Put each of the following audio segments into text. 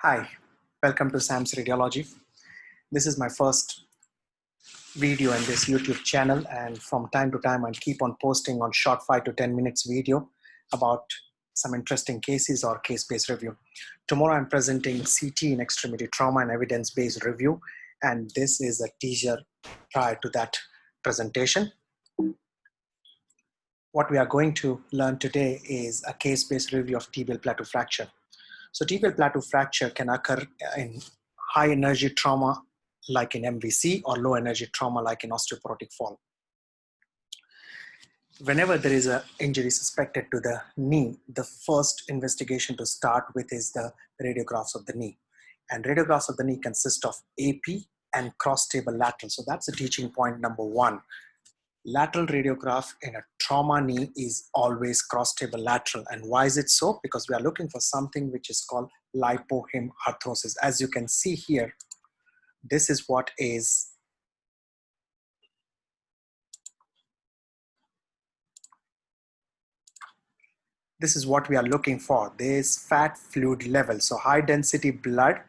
Hi, welcome to Sam's Radiology. This is my first video in this YouTube channel, and from time to time I'll keep on posting on short 5 to 10 minutes video about some interesting cases or case-based review. Tomorrow I'm presenting CT in extremity trauma and evidence-based review, and this is a teaser prior to that presentation. What we are going to learn today is a case-based review of tibial plateau fracture. So tibial plateau fracture can occur in high energy trauma like in MVC or low energy trauma like in osteoporotic fall. Whenever there is an injury suspected to the knee, the first investigation to start with is the radiographs of the knee. And radiographs of the knee consist of AP and cross-table lateral. So that's the teaching point number one. Lateral radiograph in a trauma knee is always cross-table lateral. And why is it so? Because we are looking for something which is called lipohemarthrosis. As you can see here, this is what is what we are looking for. There is fat fluid level. So high density blood.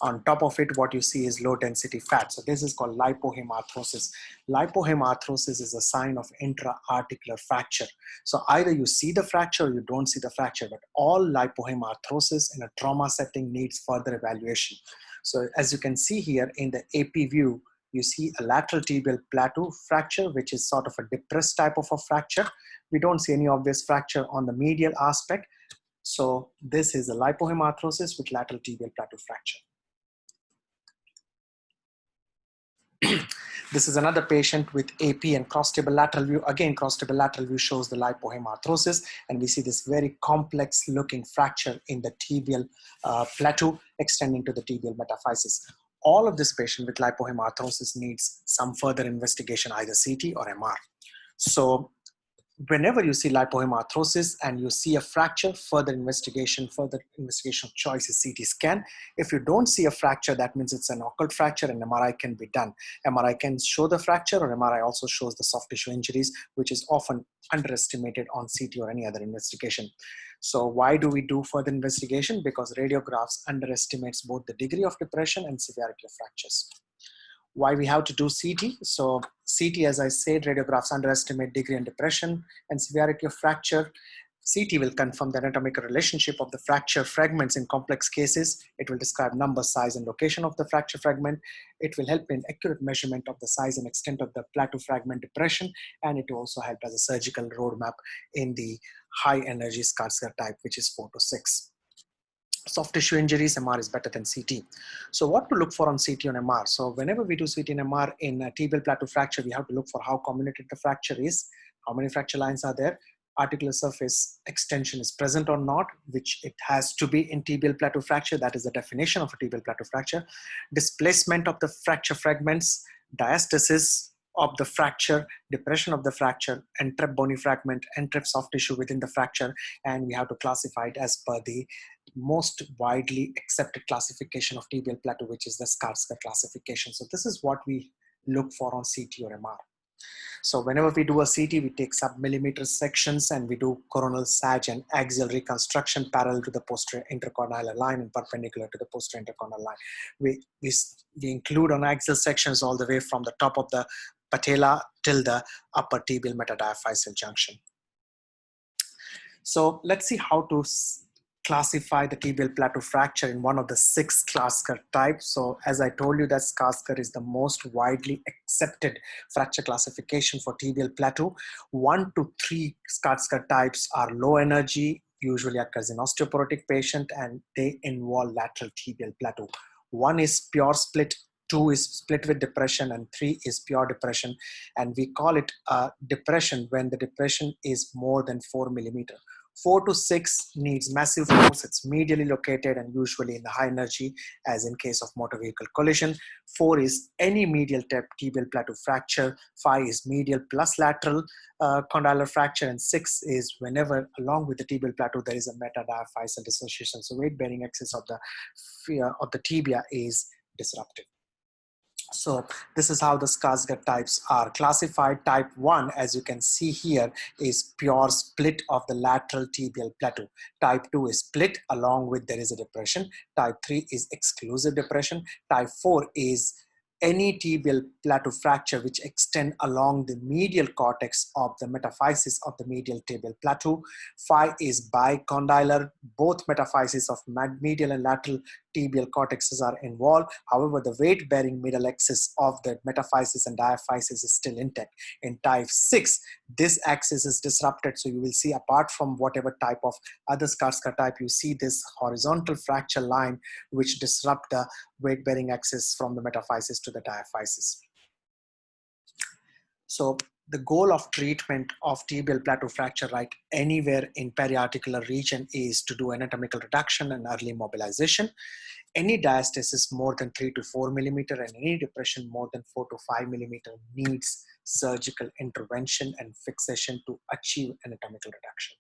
On top of it, what you see is low density fat. So this is called lipohemarthrosis. Lipohemarthrosis is a sign of intra-articular fracture. So either you see the fracture or you don't see the fracture, but all lipohemarthrosis in a trauma setting needs further evaluation. So as you can see here in the AP view, you see a lateral tibial plateau fracture, which is sort of a depressed type of a fracture. We don't see any obvious fracture on the medial aspect. So this is a lipohemarthrosis with lateral tibial plateau fracture. This is another patient with AP and cross-table lateral view. Again, cross-table lateral view shows the lipohemarthrosis, and we see this very complex looking fracture in the tibial plateau extending to the tibial metaphysis. All of this patient with lipohemarthrosis needs some further investigation, either CT or MR. So whenever you see lipohemarthrosis and you see a fracture, further investigation of choice is CT scan. If you don't see a fracture, that means it's an occult fracture and MRI can be done. MRI can show the fracture, or MRI also shows the soft tissue injuries, which is often underestimated on CT or any other investigation. So why do we do further investigation? Because radiographs underestimates both the degree of depression and severity of fractures. Why we have to do CT? So CT, as I said, radiographs underestimate degree and depression and severity of fracture. CT will confirm the anatomical relationship of the fracture fragments in complex cases. It will describe number, size, and location of the fracture fragment. It will help in accurate measurement of the size and extent of the plateau fragment depression, and it will also help as a surgical roadmap in the high energy Schatzker type, which is 4 to 6. Soft tissue injuries, MR is better than CT. So what to look for on CT and MR? So whenever we do CT and MR in a tibial plateau fracture, we have to look for how comminuted the fracture is, how many fracture lines are there, articular surface extension is present or not, which it has to be in tibial plateau fracture. That is the definition of a tibial plateau fracture. Displacement of the fracture fragments, diastasis of the fracture, depression of the fracture, entrep bony fragment, entrep soft tissue within the fracture, and we have to classify it as per the most widely accepted classification of tibial plateau, which is the Schatzker classification. So this is what we look for on CT or MR. So whenever we do a CT, we take sub-millimeter sections and we do coronal sag and axial reconstruction parallel to the posterior intercondylar line and perpendicular to the posterior intercondylar line. We include on axial sections all the way from the top of the patella till the upper tibial metadiaphyseal junction. So let's see how to classify the tibial plateau fracture in one of the 6 Schatzker types. So as I told you, that Schatzker is the most widely accepted fracture classification for tibial plateau. 1 to 3 Schatzker types are low energy, usually occurs in osteoporotic patient, and they involve lateral tibial plateau. 1 is pure split, 2 is split with depression, and 3 is pure depression. And we call it depression when the depression is more than 4 millimeter. 4 to 6 needs massive force. It's medially located and usually in the high energy, as in case of motor vehicle collision. 4 is any medial tibial plateau fracture. 5 is medial plus lateral condylar fracture, and 6 is whenever along with the tibial plateau there is a metadiaphyseal dissociation. So weight bearing axis of the tibia is disrupted. So this is how the Schatzker types are classified. Type 1, as you can see here, is pure split of the lateral tibial plateau. Type 2 is split along with there is a depression. Type 3 is exclusive depression. Type 4 is any tibial plateau fracture which extend along the medial cortex of the metaphysis of the medial tibial plateau. 5 is bicondylar. Both metaphysis of medial and lateral tibial cortexes are involved. However, the weight-bearing middle axis of the metaphysis and diaphysis is still intact. In type 6, this axis is disrupted. So you will see, apart from whatever type of other Schatzker type, you see this horizontal fracture line which disrupt the weight-bearing axis from the metaphysis to the diaphysis. So the goal of treatment of tibial plateau fracture right anywhere in periarticular region is to do anatomical reduction and early mobilization. Any diastasis more than 3 to 4 millimeter and any depression more than 4 to 5 millimeter needs surgical intervention and fixation to achieve anatomical reduction.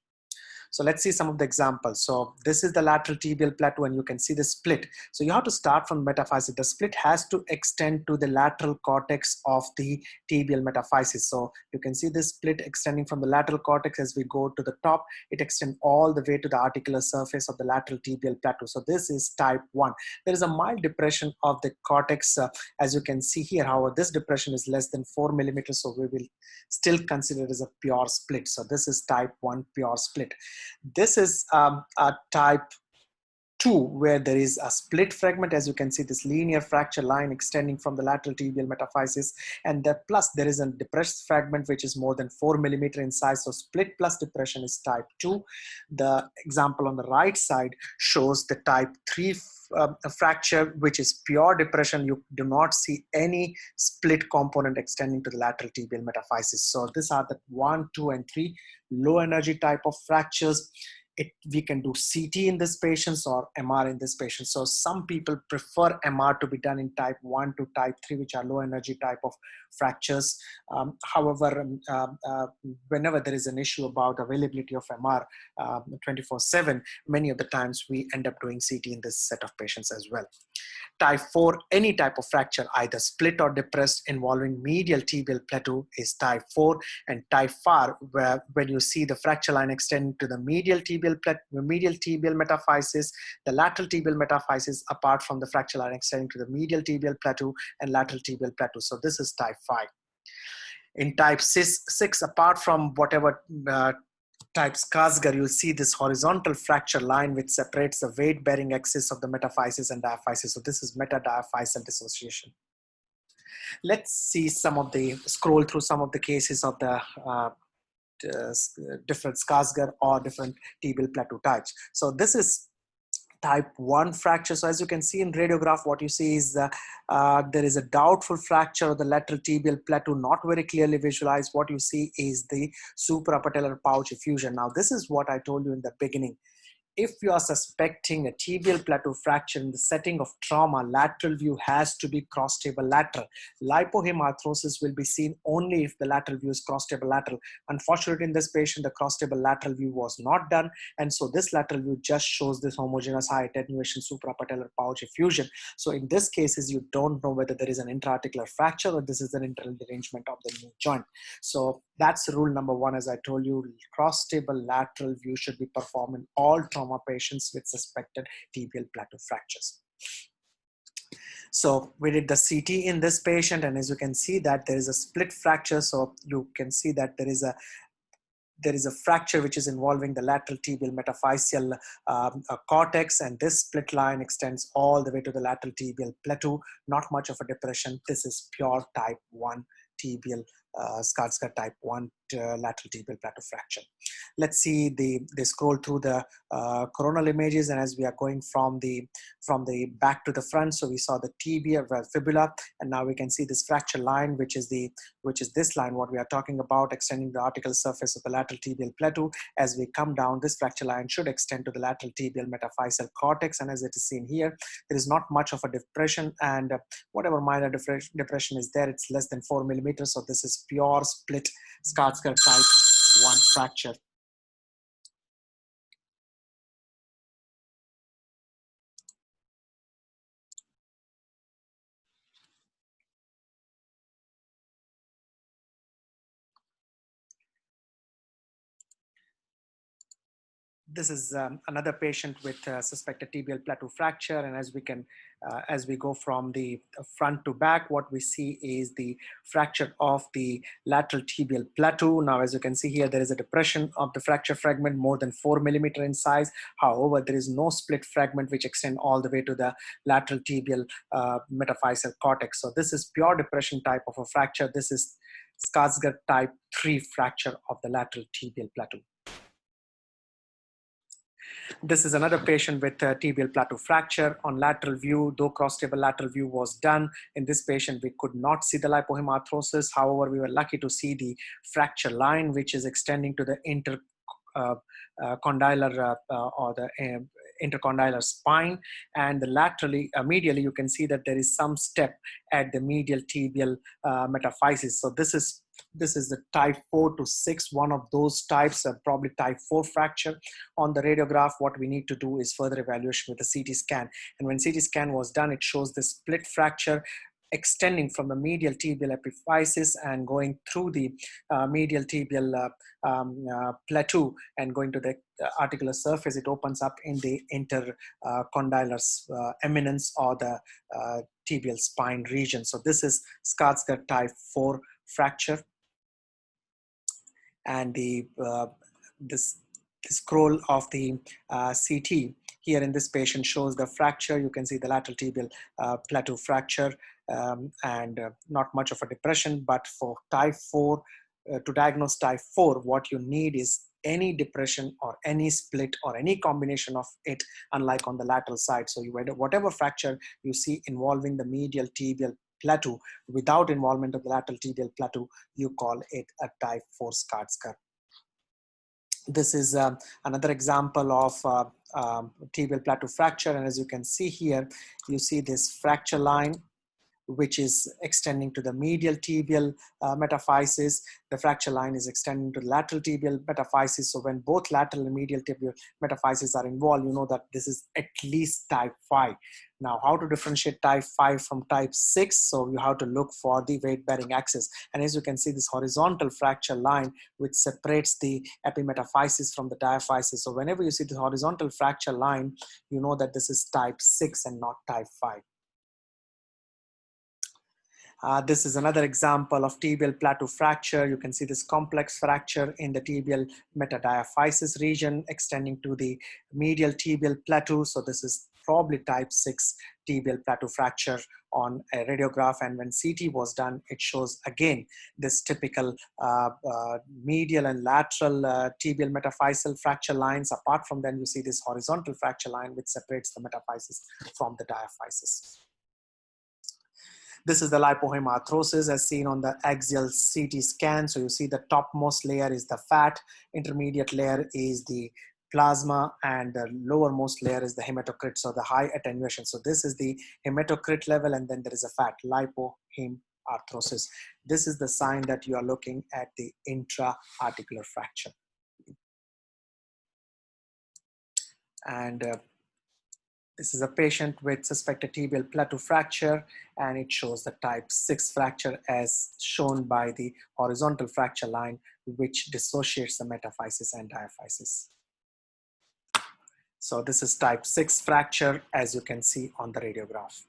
So let's see some of the examples. So this is the lateral tibial plateau and you can see the split. So you have to start from metaphysis. The split has to extend to the lateral cortex of the tibial metaphysis. So you can see this split extending from the lateral cortex as we go to the top. It extends all the way to the articular surface of the lateral tibial plateau. So this is type 1. There is a mild depression of the cortex as you can see here. However, this depression is less than 4 millimeters. So we will still consider it as a pure split. So this is type 1 pure split. This is a type 2 where there is a split fragment. As you can see, this linear fracture line extending from the lateral tibial metaphysis, and that plus there is a depressed fragment which is more than 4 millimeter in size. So split plus depression is type 2. The example on the right side shows the type 3 fracture, which is pure depression. You do not see any split component extending to the lateral tibial metaphysis. So these are the 1, 2, and 3 low energy type of fractures. We can do CT in this patient or MR in this patient. So some people prefer MR to be done in type 1 to type 3, which are low energy type of fractures. However, whenever there is an issue about availability of MR 24/7, many of the times we end up doing CT in this set of patients as well. Type 4, any type of fracture, either split or depressed involving medial tibial plateau is type 4. And type 5, where when you see the fracture line extending to the medial tibial metaphysis, the lateral tibial metaphysis, apart from the fracture line extending to the medial tibial plateau and lateral tibial plateau. So this is type 5. In type 6, apart from whatever type Schatzker, you'll see this horizontal fracture line which separates the weight-bearing axis of the metaphysis and diaphysis. So this is metadiaphysal dissociation. Let's see scroll through some of the cases of the different Schatzker or different tibial plateau types. So this is type 1 fracture. So as you can see in radiograph, what you see is there is a doubtful fracture of the lateral tibial plateau, not very clearly visualized. What you see is the suprapatellar pouch effusion. Now this is what I told you in the beginning. If you are suspecting a tibial plateau fracture in the setting of trauma, lateral view has to be cross-table lateral. Lipohemarthrosis will be seen only if the lateral view is cross-table lateral. Unfortunately, in this patient, the cross-table lateral view was not done. And so this lateral view just shows this homogeneous high attenuation suprapatellar pouch effusion. So in this cases, you don't know whether there is an intra-articular fracture or this is an internal derangement of the knee joint. So that's rule number 1. As I told you, cross-table lateral view should be performed in all trauma patients with suspected tibial plateau fractures. So we did the CT in this patient, and as you can see that there is a split fracture. So you can see that there is a fracture which is involving the lateral tibial metaphyseal cortex, and this split line extends all the way to the lateral tibial plateau. Not much of a depression. This is pure type 1 tibial Schatzker type 1 lateral tibial plateau fracture. Let's see they scroll through the coronal images, and as we are going from the back to the front, so we saw the tibia, fibula, and now we can see this fracture line, which is this line what we are talking about, extending the articular surface of the lateral tibial plateau. As we come down, this fracture line should extend to the lateral tibial metaphyseal cortex, and as it is seen here, there is not much of a depression, and whatever minor depression is there, it's less than 4 millimeters. So this is pure split Schatzker type 1 fracture. This is another patient with suspected tibial plateau fracture, and as we go from the front to back, what we see is the fracture of the lateral tibial plateau. Now, as you can see here, there is a depression of the fracture fragment more than 4 millimeter in size. However, there is no split fragment which extend all the way to the lateral tibial metaphyseal cortex. So this is pure depression type of a fracture. This is Schatzker type 3 fracture of the lateral tibial plateau. This is another patient with tibial plateau fracture. On lateral view, though cross-table lateral view was done, in this patient we could not see the lipohemarthrosis. However, we were lucky to see the fracture line, which is extending to the intercondylar or the intercondylar spine, and the laterally, medially, you can see that there is some step at the medial tibial metaphysis. So this is the type 4 to 6, one of those types, probably type 4 fracture. On the radiograph, what we need to do is further evaluation with the CT scan. And when CT scan was done, it shows the split fracture extending from the medial tibial epiphysis and going through the medial tibial plateau and going to the articular surface. It opens up in the intercondylar eminence or the tibial spine region. So this is Schatzker type 4 fracture, and the scroll of the CT here in this patient shows the fracture. You can see the lateral tibial plateau fracture, and not much of a depression. But for type 4, to diagnose type 4, what you need is any depression or any split or any combination of it, unlike on the lateral side. So whatever fracture you see involving the medial tibial plateau without involvement of the lateral tibial plateau, you call it a type 4 Schatzker. This is another example of tibial plateau fracture, and as you can see here, you see this fracture line which is extending to the medial tibial metaphysis. The fracture line is extending to the lateral tibial metaphysis. So when both lateral and medial tibial metaphysis are involved, you know that this is at least type 5. Now, how to differentiate type 5 from type 6? So you have to look for the weight-bearing axis. And as you can see, this horizontal fracture line which separates the epimetaphysis from the diaphysis. So whenever you see the horizontal fracture line, you know that this is type 6 and not type 5. This is another example of tibial plateau fracture. You can see this complex fracture in the tibial metadiaphysis region extending to the medial tibial plateau. So this is probably type 6 tibial plateau fracture on a radiograph. And when CT was done, it shows again this typical medial and lateral tibial metaphyseal fracture lines. Apart from that, you see this horizontal fracture line which separates the metaphysis from the diaphysis. This is the lipohemarthrosis as seen on the axial CT scan. So you see the topmost layer is the fat, intermediate layer is the plasma, and the lowermost layer is the hematocrit, so the high attenuation. So this is the hematocrit level, and then there is a fat, lipohemarthrosis. This is the sign that you are looking at the intra-articular fracture. And this is a patient with suspected tibial plateau fracture, and it shows the type 6 fracture as shown by the horizontal fracture line, which dissociates the metaphysis and diaphysis. So this is type 6 fracture, as you can see on the radiograph.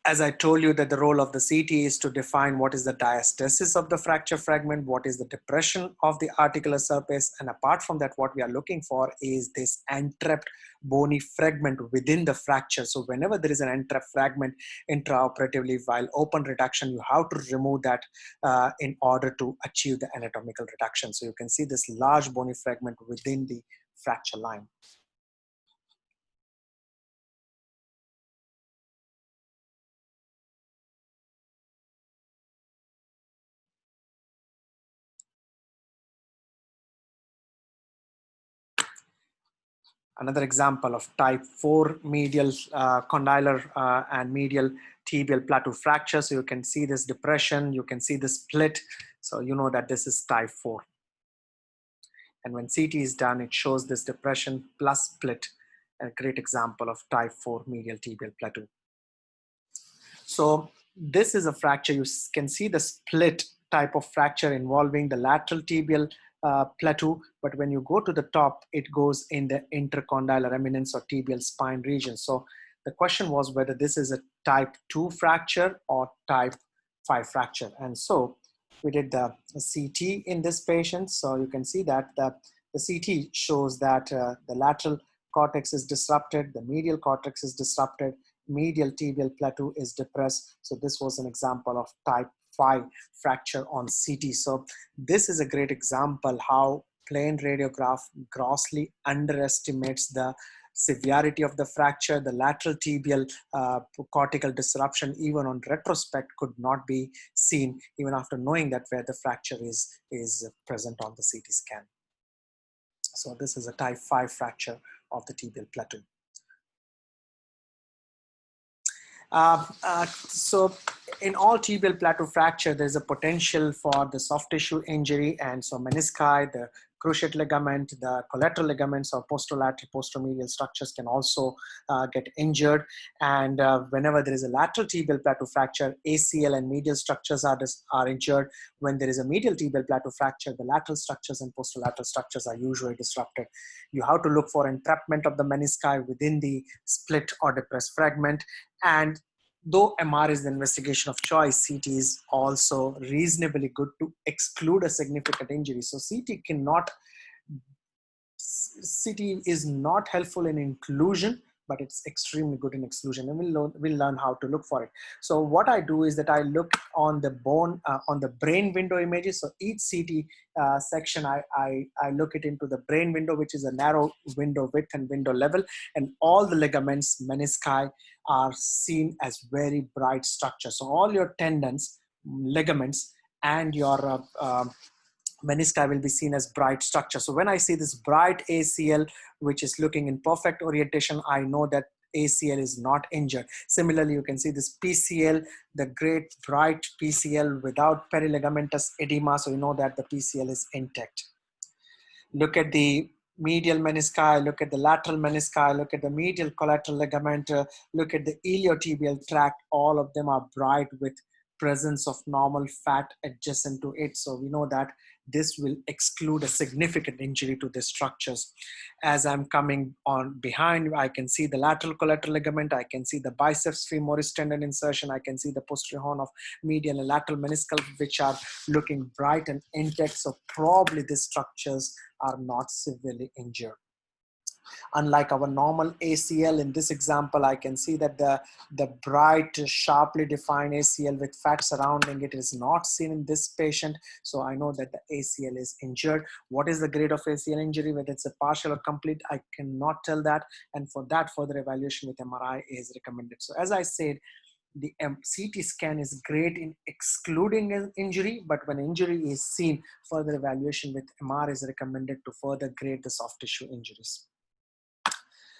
As I told you that the role of the CT is to define what is the diastasis of the fracture fragment, what is the depression of the articular surface, and apart from that, what we are looking for is this entrapped bony fragment within the fracture. So whenever there is an entrapped fragment intraoperatively while open reduction, you have to remove that in order to achieve the anatomical reduction. So you can see this large bony fragment within the fracture line. Another example of type 4 medial condylar and medial tibial plateau fracture. So you can see this depression, you can see the split. So you know that this is type 4. And when CT is done, it shows this depression plus split, a great example of type 4 medial tibial plateau. So this is a fracture. You can see the split type of fracture involving the lateral tibial plateau, but when you go to the top, it goes in the intercondylar eminence or tibial spine region. So the question was whether this is a type 2 fracture or type 5 fracture. And so we did the CT in this patient. So you can see that the CT shows that the lateral cortex is disrupted, the medial cortex is disrupted, medial tibial plateau is depressed. So this was an example of type 5 fracture on CT. So this is a great example how plain radiograph grossly underestimates the severity of the fracture. The lateral tibial cortical disruption, even on retrospect, could not be seen even after knowing that where the fracture is present on the CT scan. So this is a type 5 fracture of the tibial plateau. So in all tibial plateau fracture, there's a potential for the soft tissue injury, and so menisci, the cruciate ligament, the collateral ligaments or posterolateral posteromedial structures can also get injured. And whenever there is a lateral tibial plateau fracture, ACL and medial structures are injured. When there is a medial tibial plateau fracture, the lateral structures and posterolateral structures are usually disrupted. You have to look for entrapment of the menisci within the split or depressed fragment. And though MR is the investigation of choice, CT is also reasonably good to exclude a significant injury. So CT is not helpful in inclusion, but it's extremely good in exclusion, and we'll learn how to look for it. So what I do is that I look on the bone, on the brain window images. So each CT section, I look it into the brain window, which is a narrow window width and window level, and all the ligaments, menisci, are seen as very bright structures. So all your tendons, ligaments, and your menisci will be seen as bright structure. So when I see this bright ACL, which is looking in perfect orientation, I know that ACL is not injured. Similarly, you can see this PCL, the great bright PCL without periligamentous edema. So you know that the PCL is intact. Look at the medial menisci, look at the lateral menisci, look at the medial collateral ligament, look at the iliotibial tract. All of them are bright with presence of normal fat adjacent to it. So we know that this will exclude a significant injury to the structures. As I'm coming on behind, I can see the lateral collateral ligament, I can see the biceps femoris tendon insertion, I can see the posterior horn of medial and lateral meniscal, which are looking bright and intact. So probably these structures are not severely injured. Unlike our normal ACL, in this example, I can see that the bright, sharply defined ACL with fat surrounding it is not seen in this patient. So I know that the ACL is injured. What is the grade of ACL injury, whether it's a partial or complete, I cannot tell that. And for that, further evaluation with MRI is recommended. So as I said, the CT scan is great in excluding an injury, but when injury is seen, further evaluation with MR is recommended to further grade the soft tissue injuries.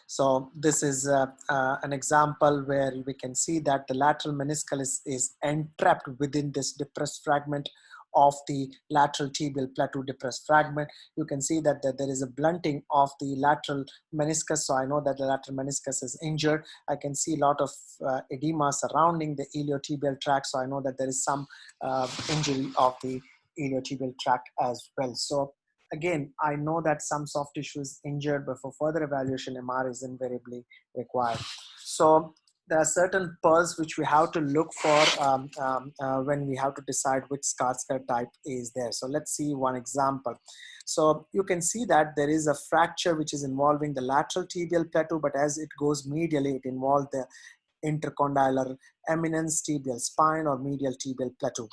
So this is an example where we can see that the lateral meniscal is entrapped within this depressed fragment of the lateral tibial plateau depressed fragment. You can see that there is a blunting of the lateral meniscus. So I know that the lateral meniscus is injured. I can see a lot of edema surrounding the iliotibial tract. So I know that there is some injury of the iliotibial tract as well. So again, I know that some soft tissue is injured, but for further evaluation, MR is invariably required. So there are certain pearls which we have to look for when we have to decide which Schatzker type is there. So let's see one example. So you can see that there is a fracture which is involving the lateral tibial plateau, but as it goes medially, it involves the intercondylar eminence, tibial spine, or medial tibial plateau.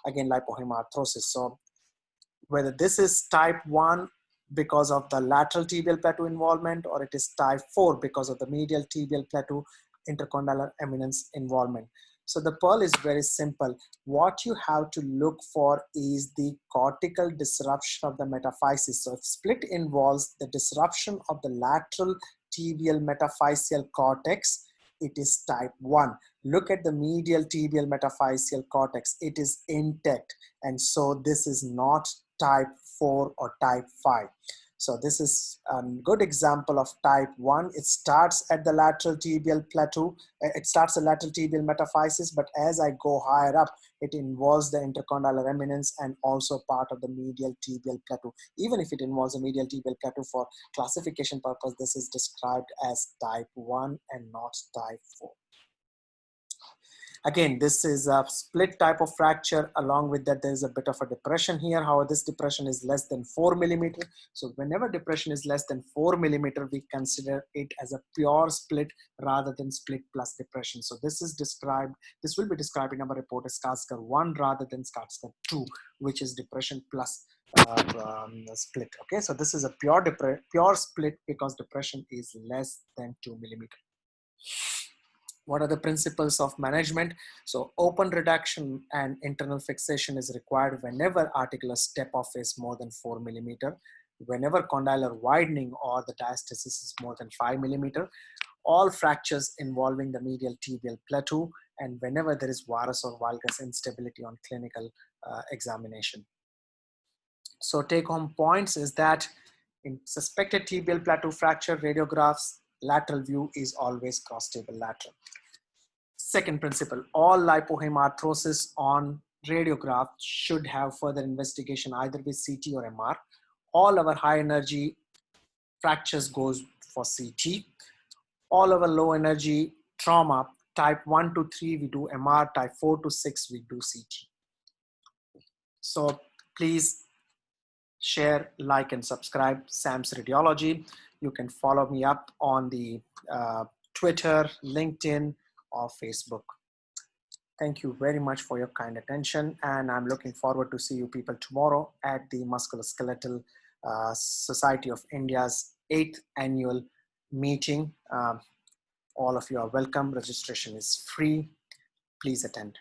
Again, lipohemarthrosis. So whether this is type 1 because of the lateral tibial plateau involvement, or it is type 4 because of the medial tibial plateau intercondylar eminence involvement. So the pearl is very simple. What you have to look for is the cortical disruption of the metaphysis. So if split involves the disruption of the lateral tibial metaphyseal cortex, it is type 1. Look at the medial tibial metaphyseal cortex. It is intact. And so this is not type 4 or type 5. So this is a good example of type 1. It starts at the lateral tibial plateau. It starts at lateral tibial metaphysis, but as I go higher up, it involves the intercondylar eminence and also part of the medial tibial plateau. Even if it involves a medial tibial plateau, for classification purpose, this is described as type 1 and not type 4. Again, this is a split type of fracture. Along with that, there is a bit of a depression here. However, this depression is less than 4 millimeter. So whenever depression is less than 4 millimeter, we consider it as a pure split rather than split plus depression. So this is described, this will be described in our report as Schatzker 1 rather than Schatzker 2, which is depression plus split. Okay, so this is a pure split because depression is less than 2 millimeter. What are the principles of management? So open reduction and internal fixation is required whenever articular step-off is more than 4 millimeter, whenever condylar widening or the diastasis is more than 5 millimeter, all fractures involving the medial tibial plateau, and whenever there is varus or valgus instability on clinical examination. So take-home points is that in suspected tibial plateau fracture radiographs, lateral view is always cross-table lateral. Second principle, all lipohemarthrosis on radiograph should have further investigation either with CT or MR. All our high energy fractures goes for CT. All our low energy trauma, type 1 to 3, we do MR, type 4 to 6, we do CT. So please share, like, and subscribe Sam's Radiology. You can follow me up on the Twitter, LinkedIn, or Facebook. Thank you very much for your kind attention, and I'm looking forward to see you people tomorrow at the Musculoskeletal Society of India's 8th annual meeting. All of you are welcome. Registration is free. Please attend.